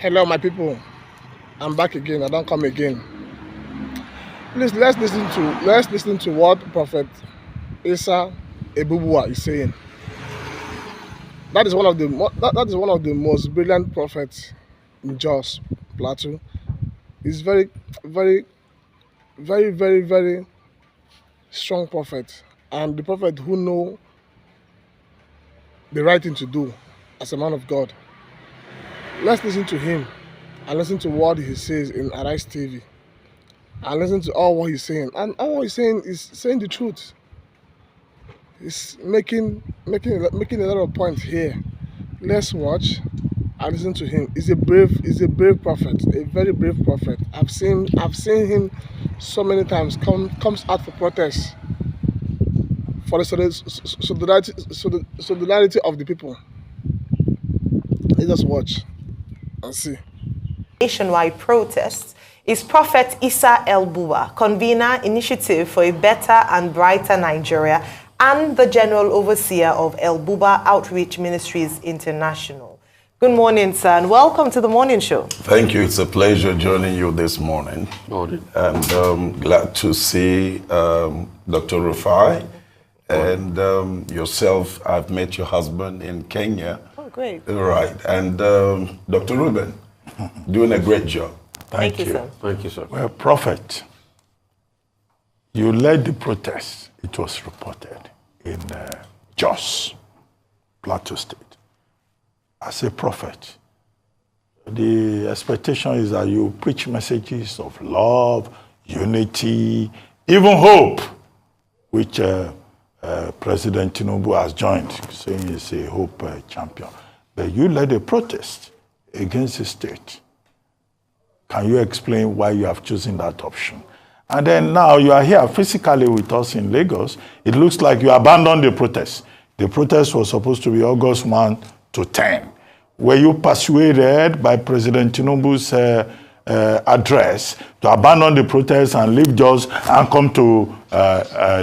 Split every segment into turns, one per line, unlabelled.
Hello, my people. I'm back again. I don't come again. Please let's listen to what Prophet Isa Ebubua is saying. That is one of the most brilliant prophets in Jos Plateau. He's very, very, very, very, very strong prophet, and the prophet who know the right thing to do as a man of God. Let's listen to him and listen to what he says in Arise TV. And listen to all what he's saying. And all he's saying is saying the truth. He's making a lot of points here. Let's watch and listen to him. He's a brave prophet, a very brave prophet. I've seen him so many times comes out for protest for the solidarity of the people. Let's just watch and see.
Nationwide protests is Prophet Isa El-Buba, convener Initiative for a Better and Brighter Nigeria and the General Overseer of El-Buba Outreach Ministries International. Good morning, sir, and welcome to the morning show.
Thank you. It's a pleasure joining you this morning.
Morning.
And glad to see Dr. Rufai and yourself. I've met your husband in Kenya.
Oh, great.
Right. And Dr. Reuben, doing a great job.
Thank you, sir.
Thank you, sir.
Well, Prophet, you led the protest, it was reported, in Jos, Plateau State. As a prophet, the expectation is that you preach messages of love, unity, even hope, which President Tinubu has joined, saying he's a hope champion. But you led a protest against the state. Can you explain why you have chosen that option? And then now you are here physically with us in Lagos. It looks like you abandoned the protest. The protest was supposed to be August 1 to 10. Were you persuaded by President Tinubu's address to abandon the protest and leave Jos and come to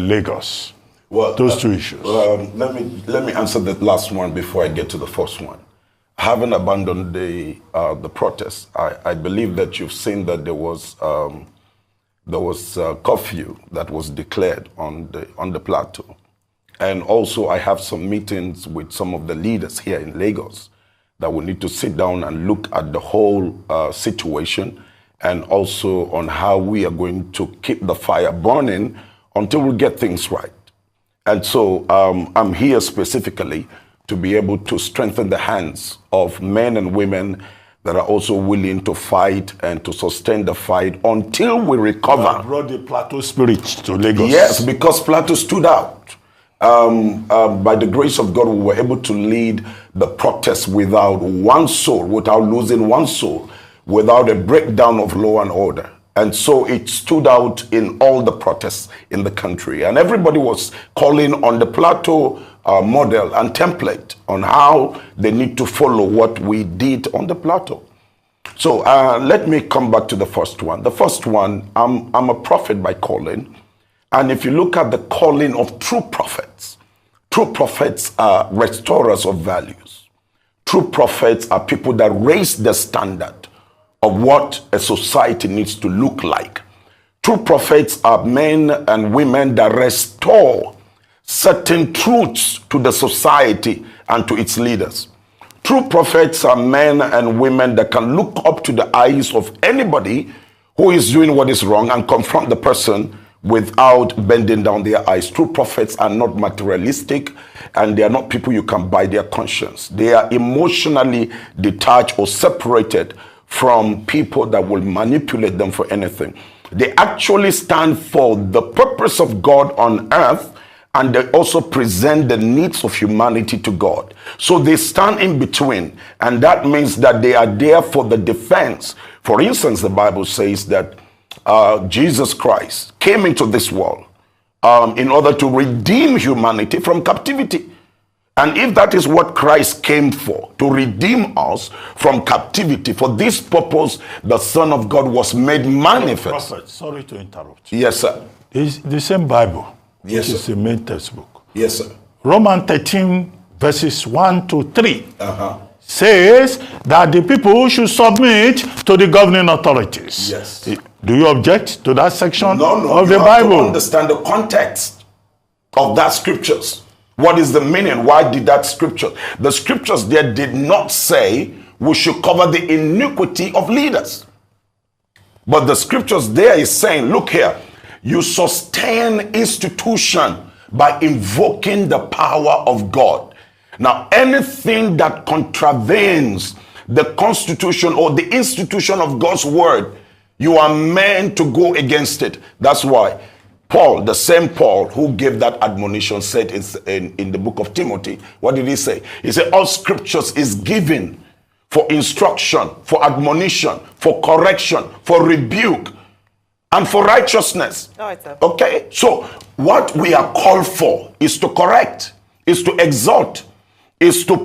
Lagos?
Well,
those two issues.
Let me answer the last one before I get to the first one. Haven't abandoned the protest. I believe that you've seen that there was curfew that was declared on the plateau, and also I have some meetings with some of the leaders here in Lagos that we need to sit down and look at the whole situation, and also on how we are going to keep the fire burning until we get things right. And so I'm here specifically to be able to strengthen the hands of men and women that are also willing to fight and to sustain the fight until we recover.
You brought the Plateau spirit to Lagos.
Yes, because Plateau stood out. By the grace of God, we were able to lead the protest without one soul, without losing one soul, without a breakdown of law and order. And so it stood out in all the protests in the country. And everybody was calling on the Plateau model and template on how they need to follow what we did on the Plateau. So let me come back to the first one. The first one, I'm a prophet by calling. And if you look at the calling of true prophets are restorers of values. True prophets are people that raise the standard of what a society needs to look like. True prophets are men and women that restore certain truths to the society and to its leaders. True prophets are men and women that can look up to the eyes of anybody who is doing what is wrong and confront the person without bending down their eyes. True prophets are not materialistic, and they are not people you can buy their conscience. They are emotionally detached or separated from people that will manipulate them for anything. They actually stand for the purpose of God on earth, and they also present the needs of humanity to God. So they stand in between, and that means that they are there for the defense. For instance, the Bible says that Jesus Christ came into this world in order to redeem humanity from captivity. And if that is what Christ came for, to redeem us from captivity, for this purpose, the Son of God was made manifest.
Prophet, sorry to interrupt.
Yes, sir.
It's the same Bible.
Yes,
which is
sir.
the main textbook.
Yes, sir.
Romans 13, verses 1 to 3 says that the people should submit to the governing authorities.
Yes.
Do you object to that section
No,
of
you
the
have to
Bible?
understand the context of that scriptures. What is the meaning? Why did that scripture? The scriptures there did not say we should cover the iniquity of leaders. But the scriptures there is saying, look here, you sustain institution by invoking the power of God. Now, anything that contravenes the constitution or the institution of God's word, you are meant to go against it. That's why Paul, the same Paul who gave that admonition, said in the book of Timothy, what did he say? He said, all scriptures is given for instruction, for admonition, for correction, for rebuke, and for righteousness.
All right, sir.
Okay? So what we are called for is to correct, is to exhort, is to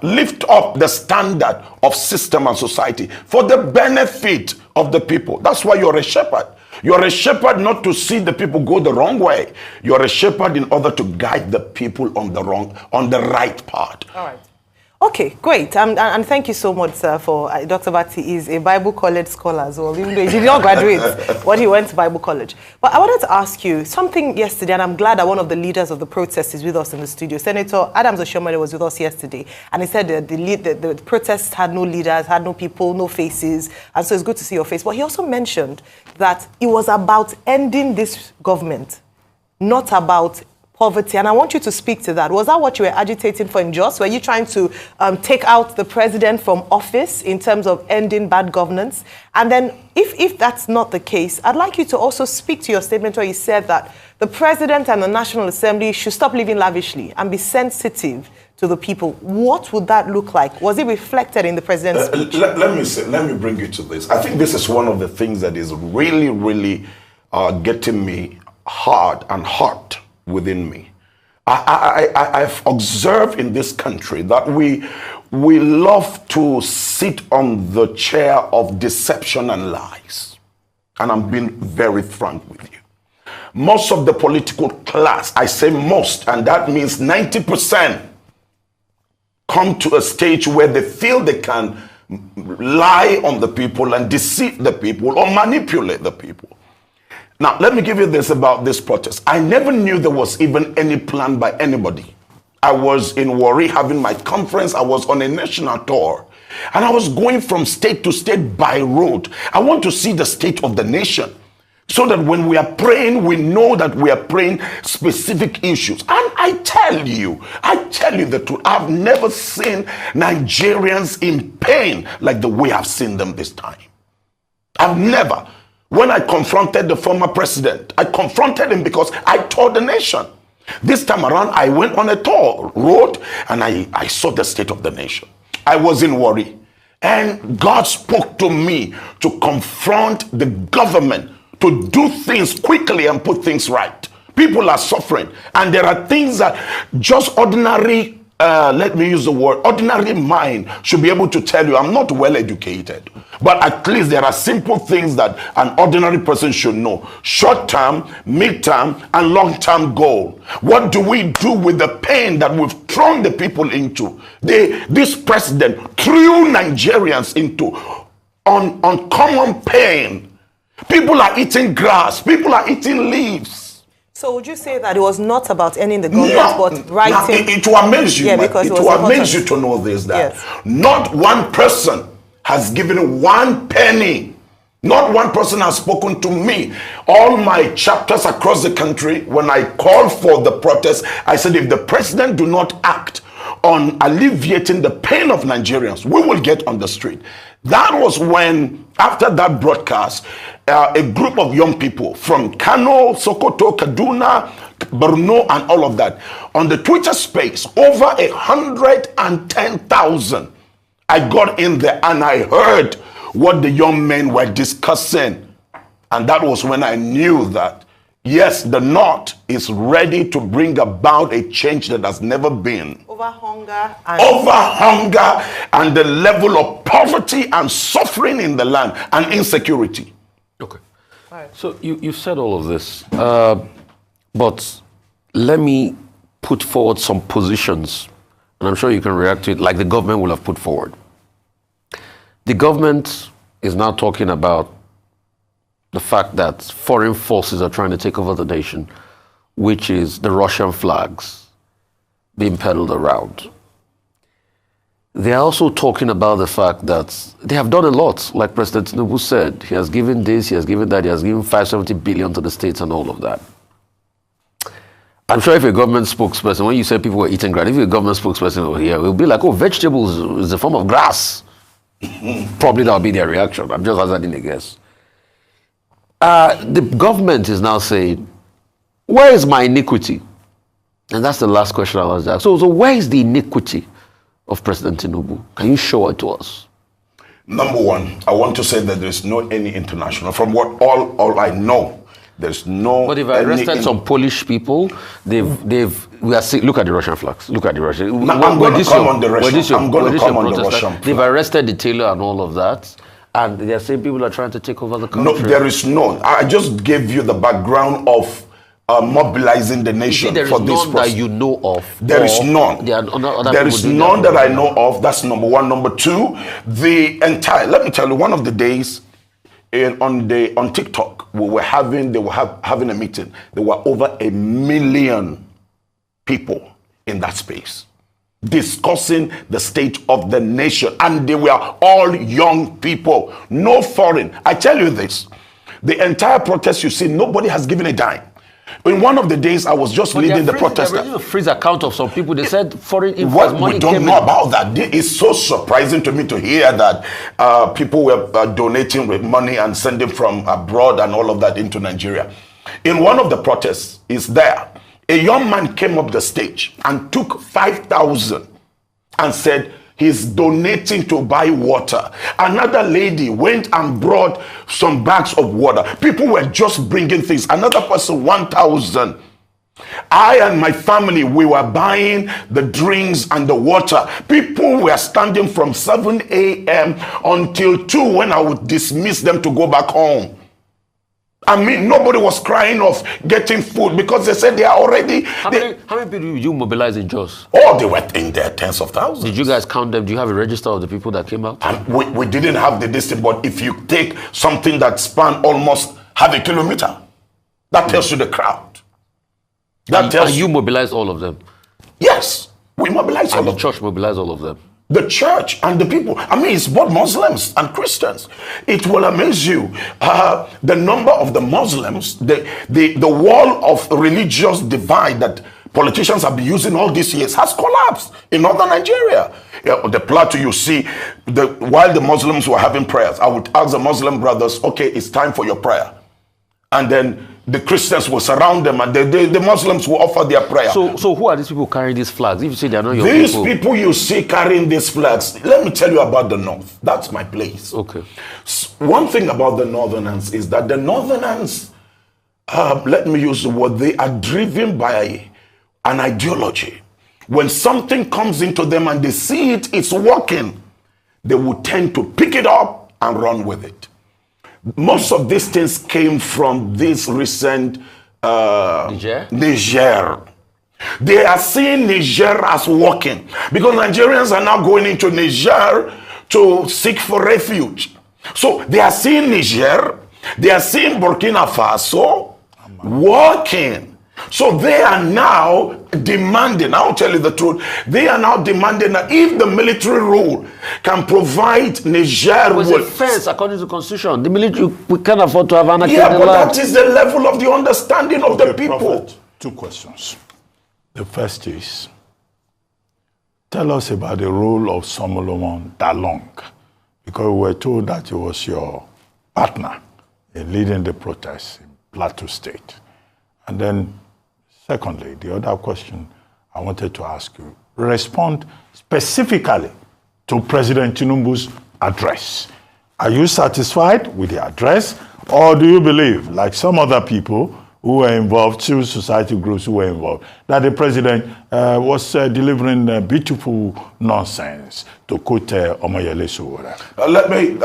lift up the standard of system and society for the benefit of the people. That's why you're a shepherd. You're a shepherd not to see the people go the wrong way. You're a shepherd in order to guide the people on the right path.
All right. Okay, great. And thank you so much, sir, for Dr. Bati is a Bible college scholar as well, even though he did not graduate when he went to Bible college. But I wanted to ask you something yesterday, and I'm glad that one of the leaders of the protest is with us in the studio. Senator Adams Oshiomhole was with us yesterday, and he said that the protests had no leaders, had no people, no faces, and so it's good to see your face. But he also mentioned that it was about ending this government, not about poverty, and I want you to speak to that. Was that what you were agitating for in Jos? Were you trying to take out the president from office in terms of ending bad governance? And then if that's not the case, I'd like you to also speak to your statement where you said that the president and the National Assembly should stop living lavishly and be sensitive to the people. What would that look like? Was it reflected in the president's speech?
Let me bring you to this. I think this is one of the things that is really, really getting me hard and hot within me. I've observed in this country that we love to sit on the chair of deception and lies. And I'm being very frank with you. Most of the political class, I say most, and that means 90%, come to a stage where they feel they can lie on the people and deceive the people or manipulate the people. Now, let me give you this about this protest. I never knew there was even any plan by anybody. I was in Warri having my conference. I was on a national tour. And I was going from state to state by road. I want to see the state of the nation, so that when we are praying, we know that we are praying specific issues. And I tell you the truth. I've never seen Nigerians in pain like the way I've seen them this time. I've never. When I confronted the former president, I confronted him because I told the nation. This time around, I went on a tour road and I saw the state of the nation. I was in Warri, and God spoke to me to confront the government, to do things quickly and put things right. People are suffering, and there are things that just ordinary let me use the word, ordinary mind should be able to tell you. I'm not well educated, but at least there are simple things that an ordinary person should know. Short-term, mid-term, and long-term goal. What do we do with the pain that we've thrown the people into? This president threw Nigerians into uncommon pain. People are eating grass. People are eating leaves.
So would you say that it was not about ending the government, but writing?
It will amaze you.
Yeah, because
it will amaze you to know this, that not one person has given 1 penny. Not one person has spoken to me. All my chapters across the country, when I called for the protest, I said, if the president do not act on alleviating the pain of Nigerians, we will get on the street. That was when, after that broadcast, a group of young people from Kano, Sokoto, Kaduna, Borno, and all of that, on the Twitter space, over 110,000. I got in there and I heard what the young men were discussing. And that was when I knew that, yes, the North is ready to bring about a change that has never been.
Over hunger
and the level of poverty and suffering in the land and insecurity.
Okay. Right. So you've said all of this, but let me put forward some positions and I'm sure you can react to it, like the government will have put forward. The government is now talking about the fact that foreign forces are trying to take over the nation, which is the Russian flags being peddled around. They are also talking about the fact that they have done a lot, like President Tinubu said. He has given this, he has given that, he has given 570 billion to the states and all of that. I'm sure if a government spokesperson, when you said people were eating grass, if a government spokesperson were here, it would be like, oh, vegetables is a form of grass. Probably that would be their reaction. I'm just hazarding a guess. The government is now saying, where is my iniquity? And that's the last question I was asked. So where is the iniquity of President Tinubu? Can you show it to us?
Number one, I want to say that there's no any international. From what all I know, there's no.
But they've arrested some Polish people. We are see, look at the Russian flags. Look at the Russian.
I'm going to come on the Russian. I'm going to come on the Russian.
They've arrested the tailor and all of that, and they're saying people are trying to take over the country.
No, there is none. I just gave you the background of mobilizing the nation for this process.
That you know of.
There is none. There is none that I know of. That's number one. Number two, the entire. Let me tell you, one of the days on TikTok, they were having a meeting. There were over 1 million people in that space discussing the state of the nation, and they were all young people, no foreign. I tell you this, the entire protest you see, nobody has given a dime. In one of the days, I was just leading the protest.
They're a freeze account of some people. They said foreign influence money.
We don't know about that. It's so surprising to me to hear that people were donating with money and sending from abroad and all of that into Nigeria. In one of the protests, a young man came up the stage and took 5,000 and said, he's donating to buy water. Another lady went and brought some bags of water. People were just bringing things. Another person, 1,000. I and my family, we were buying the drinks and the water. People were standing from 7 a.m. until 2 when I would dismiss them to go back home. I mean, nobody was crying of getting food because they said they are already...
How many people did you mobilize in Jos?
Oh, they were in their tens of thousands.
Did you guys count them? Do you have a register of the people that came out?
And we didn't have the distance, but if you take something that spanned almost half a kilometer, that tells you the crowd.
And you mobilized all of them?
Yes, we mobilized all of them.
And the church mobilized all of them?
The church and the people. I mean, it's both Muslims and Christians. It will amaze you. The number of the Muslims, the wall of religious divide that politicians have been using all these years has collapsed in northern Nigeria. The plateau you see, while the Muslims were having prayers, I would ask the Muslim brothers, okay, it's time for your prayer. And then the Christians will surround them and the Muslims will offer their prayer.
So who are these people carrying these flags? If you say they are not your people.
These people you see carrying these flags, let me tell you about the North. That's my place.
Okay.
One thing about the Northerners is that the Northerners, let me use the word, they are driven by an ideology. When something comes into them and they see it's working, they will tend to pick it up and run with it. Most of these things came from this recent Niger. They are seeing Niger as working because Nigerians are now going into Niger to seek for refuge. So they are seeing Niger, they are seeing Burkina Faso working. So they are now demanding, I'll tell you the truth, they are now demanding that if the military rule can provide Niger with...
a fence according to the constitution. The military, we can't afford to have anarchy.
Yeah, but that is the level of the understanding of the people.
Prophet, 2 questions. The first is, tell us about the role of Solomon Dalong, because we were told that he was your partner in leading the protests in Plateau State. And then, secondly, the other question I wanted to ask you, respond specifically to President Tinubu's address. Are you satisfied with the address, or do you believe, like some other people who who were involved, civil society groups who were involved, that the president was delivering beautiful nonsense, to quote Omoyele Sowore.
Let me,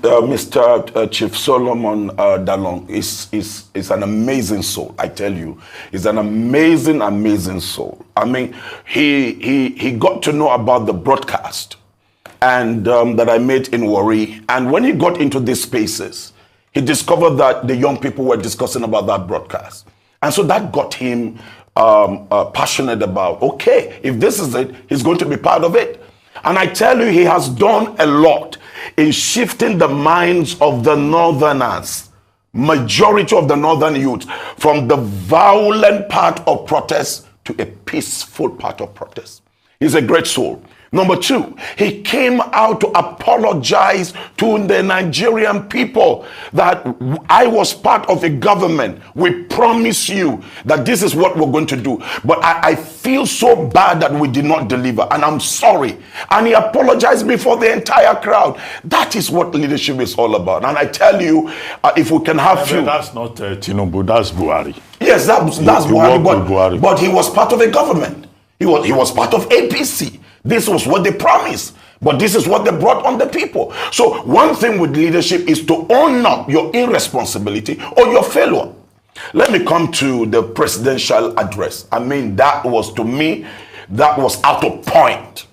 Mr. Chief Solomon Dalong is an amazing soul, I tell you. He's an amazing, amazing soul. I mean, he got to know about the broadcast and that I made in Warri. And when he got into these spaces, he discovered that the young people were discussing about that broadcast. And so that got him passionate about, okay, if this is it, he's going to be part of it. And I tell you, he has done a lot in shifting the minds of the Northerners, majority of the Northern youth, from the violent part of protest to a peaceful part of protest. He's a great soul. Number two, he came out to apologize to the Nigerian people that I was part of a government. We promise you that this is what we're going to do. But I feel so bad that we did not deliver. And I'm sorry. And he apologized before the entire crowd. That is what leadership is all about. And I tell you, if we can have few.
That's not Tinubu, that's Buhari.
Yes, that's Buhari, but he was part of a government. He was part of APC. This was what they promised, but this is what they brought on the people. So one thing with leadership is to own up your irresponsibility or your failure. Let me come to the presidential address. I mean, that was, to me, that was out of point.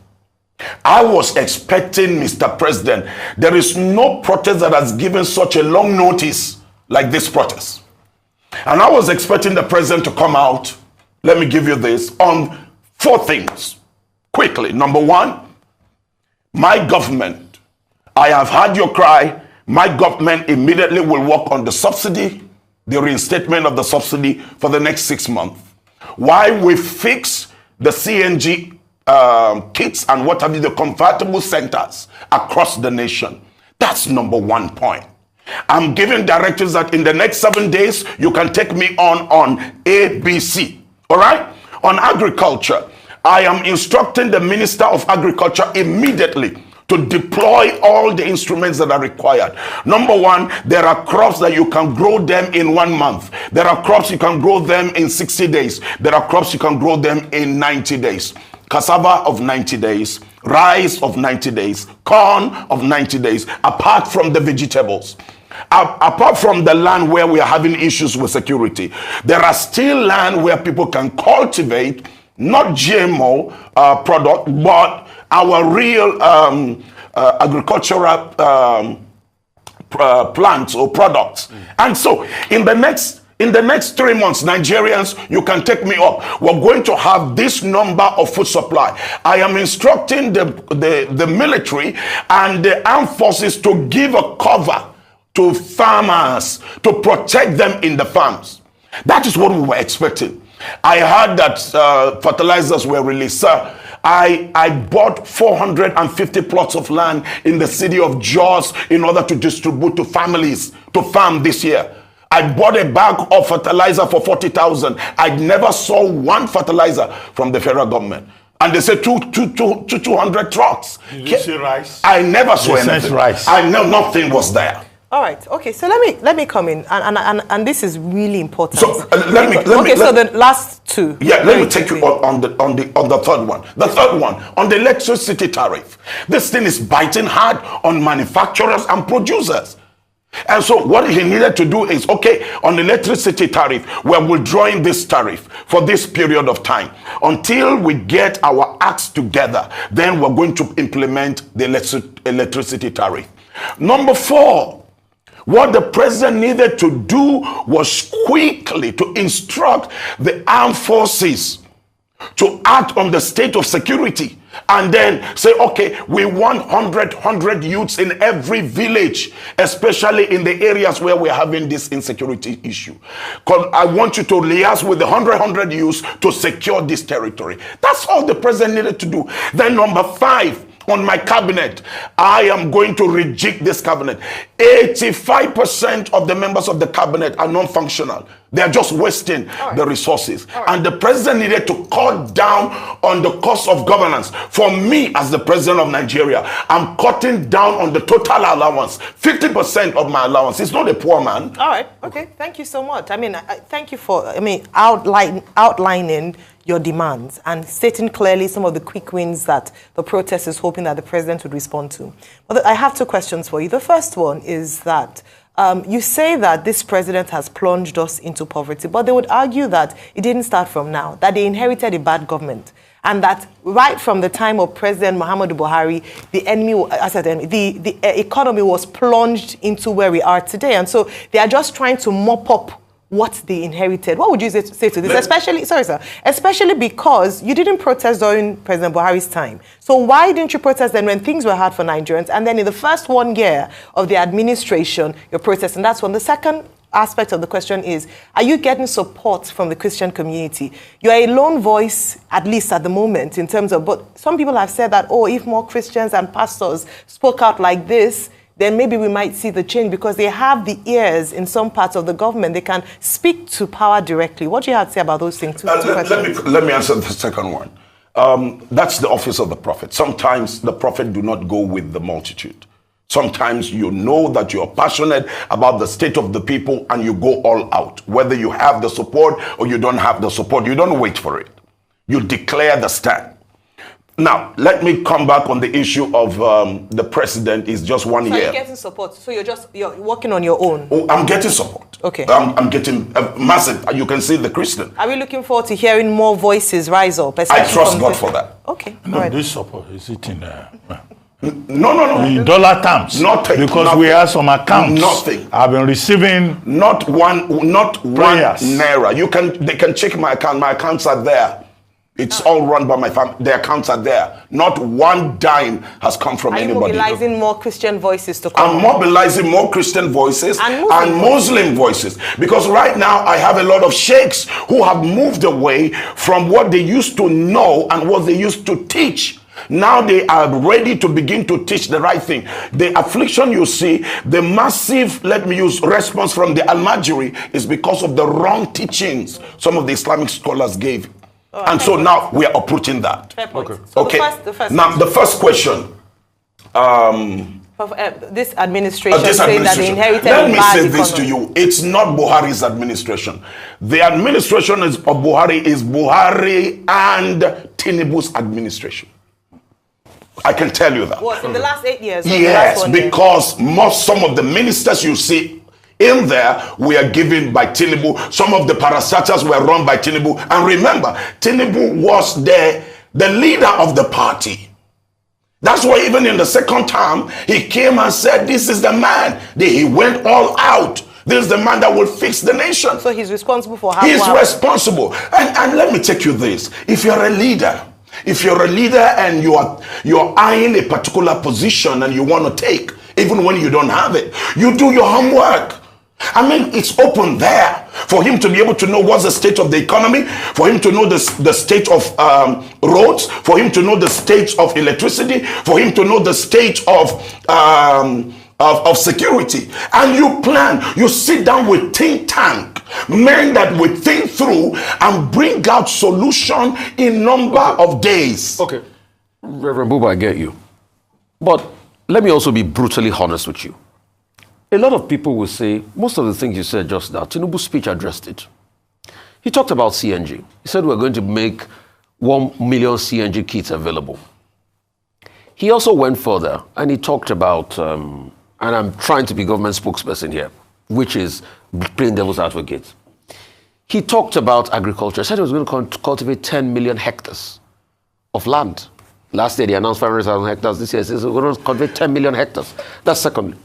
I was expecting, Mr. President, there is no protest that has given such a long notice like this protest. And I was expecting the president to come out, let me give you this, on 4 things. Quickly. Number one, my government, I have heard your cry. My government immediately will work on the subsidy, the reinstatement of the subsidy for the next 6 months. While we fix the CNG kits and what have you, the convertible centers across the nation. That's number 1 point. I'm giving directives that in the next 7 days, you can take me on ABC. All right? On agriculture, I am instructing the Minister of Agriculture immediately to deploy all the instruments that are required. Number one, there are crops that you can grow them in 1 month. There are crops you can grow them in 60 days. There are crops you can grow them in 90 days. Cassava of 90 days, rice of 90 days, corn of 90 days, apart from the vegetables. Apart from the land where we are having issues with security, there are still land where people can cultivate not GMO product, but our real agricultural plants or products. And so in the next 3 months, Nigerians, you can take me up. We're going to have this number of food supply. I am instructing the military and the armed forces to give a cover to farmers, to protect them in the farms. That is what we were expecting. I heard that fertilizers were released. Sir, I bought 450 plots of land in the city of Jos in order to distribute to families to farm this year. I bought a bag of fertilizer for 40,000. I never saw one fertilizer from the federal government. And they said 200 trucks.
Did you see rice?
I never saw anything.
Rice.
I know nothing was there.
All right. Okay. So let me come in, and this is really important.
So let me.
So the last two.
Yeah. Let me take you on the third one. The third one on the electricity tariff. This thing is biting hard on manufacturers and producers. And so what he needed to do is, okay, on the electricity tariff, we're withdrawing this tariff for this period of time. Until we get our acts together, then we're going to implement the electricity tariff. Number 4. What the president needed to do was quickly to instruct the armed forces to act on the state of security and then say, okay, we want 100 youths in every village, especially in the areas where we're having this insecurity issue. Because I want you to liaise with the 100 youths to secure this territory. That's all the president needed to do. Then number 5, on my cabinet, I am going to reject this cabinet. 85% of the members of the cabinet are non-functional. They are just wasting the resources. And the president needed to cut down on the cost of governance. For me, as the president of Nigeria, I'm cutting down on the total allowance. 50% of my allowance. It's not a poor man.
All right. Okay. Thank you so much. I mean, thank you for, outlining your demands and stating clearly some of the quick wins that the protest is hoping that the president would respond to. But I have two questions for you. The first one is that you say that this president has plunged us into poverty, but they would argue that it didn't start from now, that they inherited a bad government, and that right from the time of President Muhammadu Buhari, the economy was plunged into where we are today. And so they are just trying to mop up what they inherited. What would you say to this? Especially because you didn't protest during President Buhari's time. So why didn't you protest then when things were hard for Nigerians? And then in the first 1 year of the administration, you're protesting. That's one. The second aspect of the question is, are you getting support from the Christian community? You're a lone voice, at least at the moment, in terms of, but some people have said that, oh, if more Christians and pastors spoke out like this, then maybe we might see the change because they have the ears in some parts of the government. They can speak to power directly. What do you have to say about those things?
Let me answer the second one. That's the office of the prophet. Sometimes the prophet do not go with the multitude. Sometimes you know that you're passionate about the state of the people and you go all out. Whether you have the support or you don't have the support, you don't wait for it. You declare the stand. Now, let me come back on the issue of the president is just 1 year.
So you're getting support. So you're working on your own.
Oh, I'm getting support.
Okay.
I'm getting massive. You can see the Christian.
Are we looking forward to hearing more voices rise up?
I trust God for that.
Okay.
No,
all right.
this support is it in
No.
in dollar terms?
Nothing.
Because
Nothing.
we have some accounts.
Nothing.
I've been receiving
not one
prayers.
naira. They can check my account. My accounts are there. It's all run by my family. The accounts are there. Not one dime has come from anybody.
Are you mobilizing more Christian voices to come?
I'm mobilizing more Christian voices
and
Muslim voices. Because right now I have a lot of sheikhs who have moved away from what they used to know and what they used to teach. Now they are ready to begin to teach the right thing. The affliction you see, the massive, response from the Al-Majiri is because of the wrong teachings some of the Islamic scholars gave. And so now we are approaching that.
Fair point.
Okay.
So
okay.
The
first question.
This administration saying that they inherited
Let
a
me
bad
say this
economy.
to you. It's not Buhari's administration. The administration of Buhari is Buhari and Tinubu's administration. I can tell you that.
What, in the last 8 years?
Yes, because some of the ministers you see in there were given by Tinubu. Some of the parastatals were run by Tinubu. And remember, Tinubu was the leader of the party. That's why even in the second term, he came and said, this is the man. He went all out. This is the man that will fix the nation.
So he's responsible for how?
He's responsible. And let me take you this. If you're a leader and you're eyeing a particular position and you want to take, even when you don't have it, you do your homework. I mean, it's open there for him to be able to know what's the state of the economy, for him to know the state of roads, for him to know the state of electricity, for him to know the state of security. And you plan, you sit down with think tank, men that will think through and bring out solution in number of days.
Okay, Reverend BUBA, I get you. But let me also be brutally honest with you. A lot of people will say, most of the things you said just now, Tinubu's speech addressed it. He talked about CNG. He said we're going to make 1 million CNG kits available. He also went further and he talked about, and I'm trying to be government spokesperson here, which is playing devil's advocate. He talked about agriculture. He said he was going to cultivate 10 million hectares of land. Last year, they announced 500,000 hectares. This year, he says we're going to cultivate 10 million hectares. That's secondly.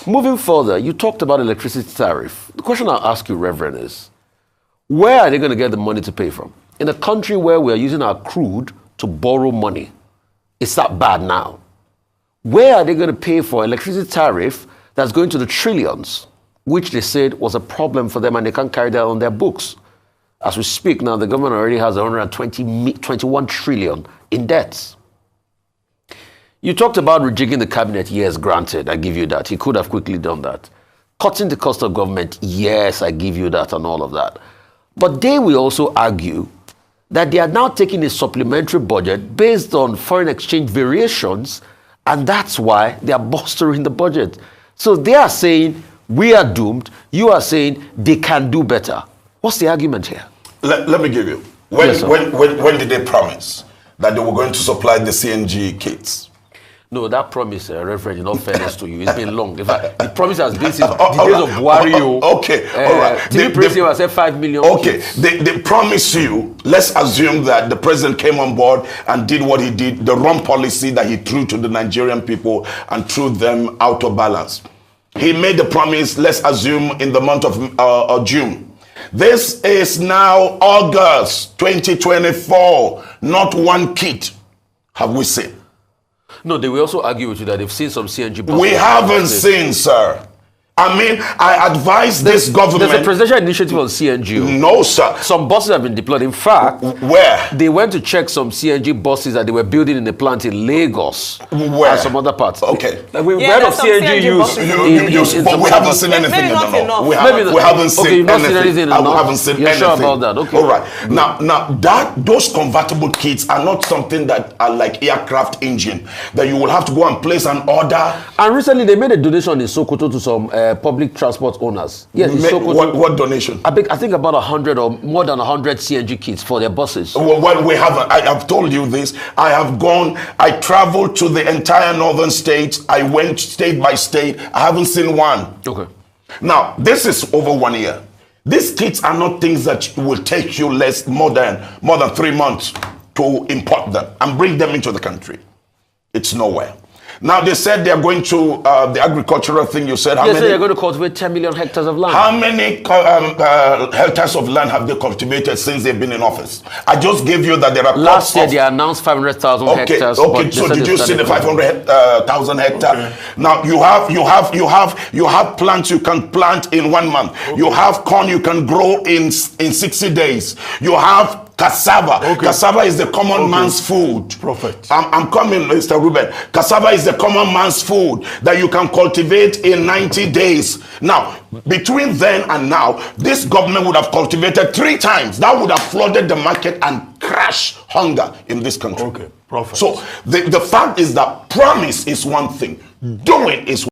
Moving further, you talked about electricity tariff. The question I'll ask you, Reverend, is where are they going to get the money to pay from? In a country where we are using our crude to borrow money, it's that bad now. Where are they going to pay for electricity tariff that's going to the trillions, which they said was a problem for them and they can't carry that on their books? As we speak now, the government already has 21 trillion in debts. You talked about rejigging the cabinet. Yes, granted, I give you that. He could have quickly done that. Cutting the cost of government. Yes, I give you that and all of that. But they will also argue that they are now taking a supplementary budget based on foreign exchange variations, and that's why they are bolstering the budget. So they are saying, we are doomed. You are saying they can do better. What's the argument here?
Let me give you. When did they promise that they were going to supply the CNG kits?
No, that promise, Reverend, in all fairness to you, it's been long. In fact, the promise has been since the days of Buhari.
Okay, all right.
The president said 5 million.
Okay, they promise you, let's assume that the president came on board and did what he did, the wrong policy that he threw to the Nigerian people and threw them out of balance. He made the promise, let's assume, in the month of June. This is now August 2024, not one kit have we seen.
No, they will also argue with you that they've seen some CNG buses.
We haven't seen, sir. I mean, I advise this government.
There's a presidential initiative on CNG.
No, sir.
Some buses have been deployed. In fact,
where?
They went to check some CNG buses that they were building in a plant in Lagos.
Where?
And some other parts.
Okay.
We've heard of CNG use.
But we haven't seen anything enough. We haven't seen anything. I haven't seen anything.
You're sure about that? Okay.
All right. Now, those convertible kits are not something that are like aircraft engine that you will have to go and place an order.
And recently they made a donation in Sokoto to some public transport owners. Yes,
what donation?
I think about 100 or more than 100 CNG kits for their buses.
Well, we haven't. I have told you this. I have gone. I traveled to the entire northern states. I went state by state. I haven't seen one.
Okay.
Now, this is over 1 year. These kits are not things that will take you more than 3 months to import them and bring them into the country. It's nowhere. Now, they said they're going to the agricultural thing. You said how many?
They're going to cultivate 10 million hectares of land.
How many hectares of land have they cultivated since they've been in office? I just gave you that there are
last year they announced 500,000 hectares.
Okay, so did you see the 500,000 hectares? Okay. Now you have plants you can plant in 1 month. Okay. You have corn you can grow in 60 days. You have cassava. Okay. Cassava is the common man's food.
Prophet.
I'm coming, Mr. Reuben. Cassava is the common man's food that you can cultivate in 90 days. Now, between then and now, this government would have cultivated 3 times. That would have flooded the market and crashed hunger in this country.
Okay, prophet.
So the fact is that promise is one thing. Do it is